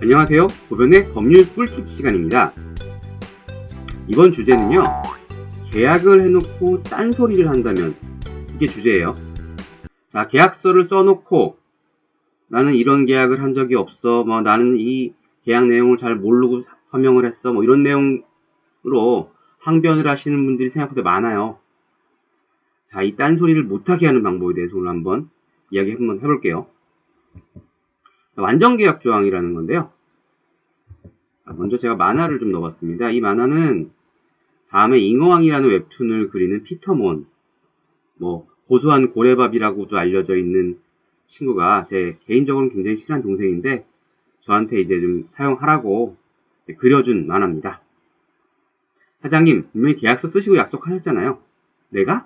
안녕하세요. 고변의 법률 꿀팁 시간입니다. 이번 주제는요, 계약을 해놓고 딴소리를 한다면, 이게 주제예요. 자, 계약서를 써놓고 나는 이런 계약을 한 적이 없어, 나는 이 계약 내용을 잘 모르고 서명을 했어, 이런 내용으로 항변을 하시는 분들이 생각보다 많아요. 자, 이 딴소리를 못하게 하는 방법에 대해서 오늘 한번 이야기 한번 해볼게요. 완전계약 조항이라는 건데요. 먼저 제가 만화를 좀 넣어봤습니다. 이 만화는 다음에 잉어왕이라는 웹툰을 그리는 피터 몬, 고소한 고래밥이라고도 알려져 있는 친구가 제 개인적으로는 굉장히 친한 동생인데 저한테 이제 좀 사용하라고 그려준 만화입니다. 사장님, 분명히 계약서 쓰시고 약속하셨잖아요. 내가?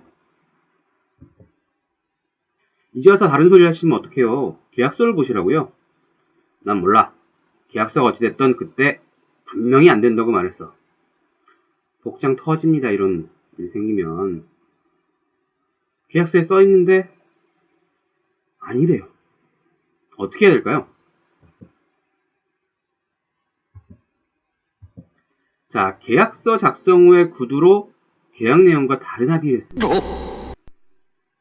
이제 와서 다른 소리 하시면 어떡해요. 계약서를 보시라고요. 난 몰라. 계약서가 어찌됐든 그때 분명히 안 된다고 말했어. 복장 터집니다. 이런 일이 생기면. 계약서에 써있는데 아니래요. 어떻게 해야 될까요? 자, 계약서 작성 후의 구두로 계약 내용과 다른 합의를 했습니다.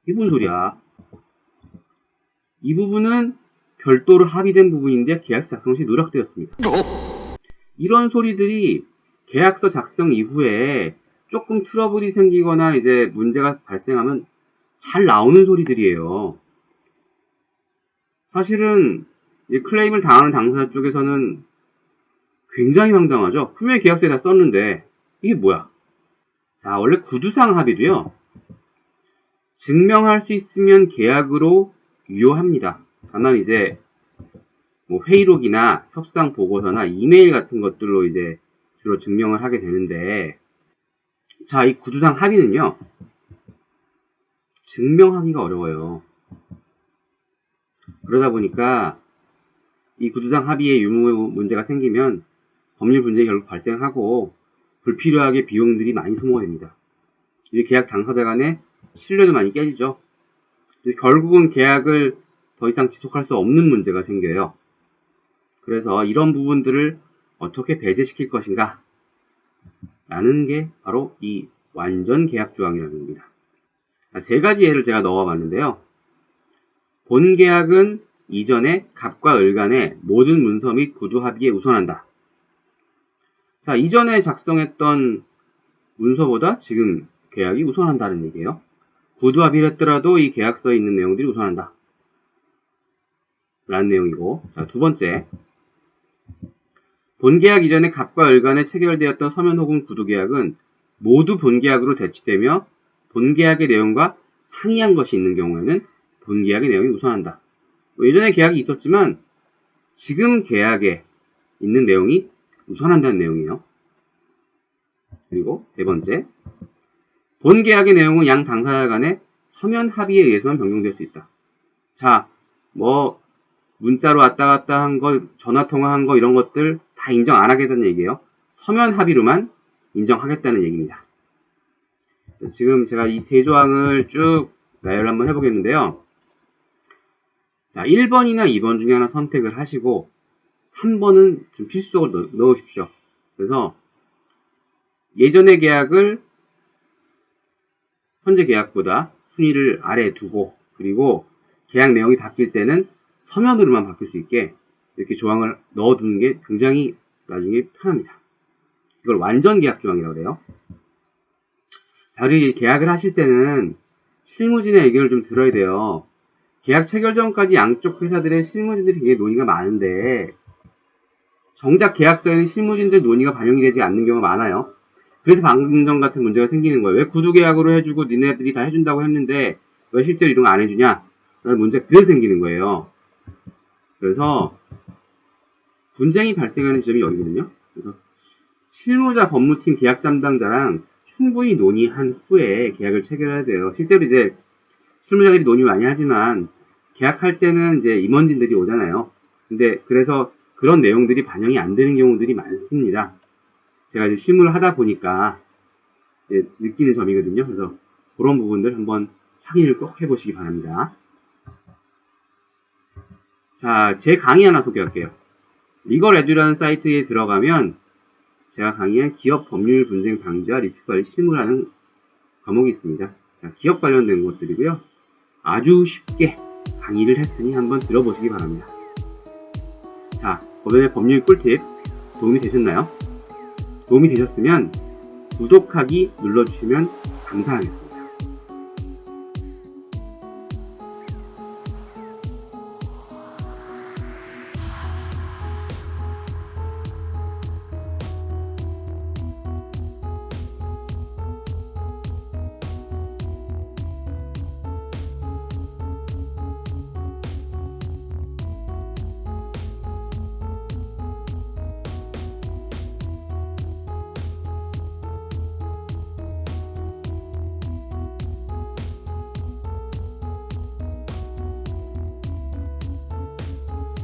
이게 뭔 소리야? 이 부분은 별도로 합의된 부분인데 계약서 작성 시 누락되었습니다. 이런 소리들이 계약서 작성 이후에 조금 트러블이 생기거나 이제 문제가 발생하면 잘 나오는 소리들이에요. 사실은 클레임을 당하는 당사자 쪽에서는 굉장히 황당하죠. 분명히 계약서에 다 썼는데 이게 뭐야? 자, 원래 구두상 합의도요. 증명할 수 있으면 계약으로 유효합니다. 다만 이제 회의록이나 협상 보고서나 이메일 같은 것들로 이제 주로 증명을 하게 되는데, 자, 이 구두상 합의는요, 증명하기가 어려워요. 그러다 보니까 이 구두상 합의에 유무 문제가 생기면 법률 분쟁이 결국 발생하고 불필요하게 비용들이 많이 소모가 됩니다. 이 계약 당사자 간의 신뢰도 많이 깨지죠. 결국은 계약을 더 이상 지속할 수 없는 문제가 생겨요. 그래서 이런 부분들을 어떻게 배제시킬 것인가 라는 게 바로 이 완전 계약 조항이라는 겁니다. 세 가지 예를 제가 넣어봤는데요. 본 계약은 이전에 갑과 을 간의 모든 문서 및 구두 합의에 우선한다. 자, 이전에 작성했던 문서보다 지금 계약이 우선한다는 얘기예요. 구두 합의를 했더라도 이 계약서에 있는 내용들이 우선한다. 라는 내용이고, 자, 두 번째. 본계약 이전에 갑과 을 간에 체결되었던 서면 혹은 구두계약은 모두 본계약으로 대치되며 본계약의 내용과 상이한 것이 있는 경우에는 본계약의 내용이 우선한다. 예전에 계약이 있었지만 지금 계약에 있는 내용이 우선한다는 내용이에요. 그리고 세 번째, 본계약의 내용은 양 당사자 간의 서면 합의에 의해서만 변경될 수 있다. 자, 문자로 왔다 갔다 한 거, 전화 통화한 거 이런 것들 다 인정 안 하겠다는 얘기예요. 서면 합의로만 인정하겠다는 얘기입니다. 지금 제가 이 세 조항을 쭉 나열을 한번 해보겠는데요. 자, 1번이나 2번 중에 하나 선택을 하시고 3번은 좀 필수적으로 넣으십시오. 그래서 예전의 계약을 현재 계약보다 순위를 아래에 두고, 그리고 계약 내용이 바뀔 때는 서면으로만 바뀔 수 있게 이렇게 조항을 넣어두는 게 굉장히 나중에 편합니다. 이걸 완전 계약 조항이라고 해요. 자, 우리 계약을 하실 때는 실무진의 의견을 좀 들어야 돼요. 계약 체결 전까지 양쪽 회사들의 실무진들이 굉장히 논의가 많은데 정작 계약서에는 실무진들 논의가 반영이 되지 않는 경우가 많아요. 그래서 방금 전 같은 문제가 생기는 거예요. 왜 구두계약으로 해주고 니네들이 다 해준다고 했는데 왜 실제로 이런 거 안 해주냐? 라는 문제가 그래서 생기는 거예요. 그래서 분쟁이 발생하는 지점이 여기거든요. 그래서 실무자 법무팀 계약 담당자랑 충분히 논의한 후에 계약을 체결해야 돼요. 실제로 이제 실무자들이 논의 많이 하지만 계약할 때는 이제 임원진들이 오잖아요. 근데 그래서 그런 내용들이 반영이 안 되는 경우들이 많습니다. 제가 이제 실무를 하다 보니까 이제 느끼는 점이거든요. 그래서 그런 부분들 한번 확인을 꼭 해보시기 바랍니다. 자, 제 강의 하나 소개할게요. 리걸에듀라는 사이트에 들어가면 제가 강의한 기업 법률 분쟁 방지와 리스크 관리 실무라는 과목이 있습니다. 자, 기업 관련된 것들이고요. 아주 쉽게 강의를 했으니 한번 들어보시기 바랍니다. 자, 법연의 법률 꿀팁 도움이 되셨나요? 도움이 되셨으면 구독하기 눌러주시면 감사하겠습니다.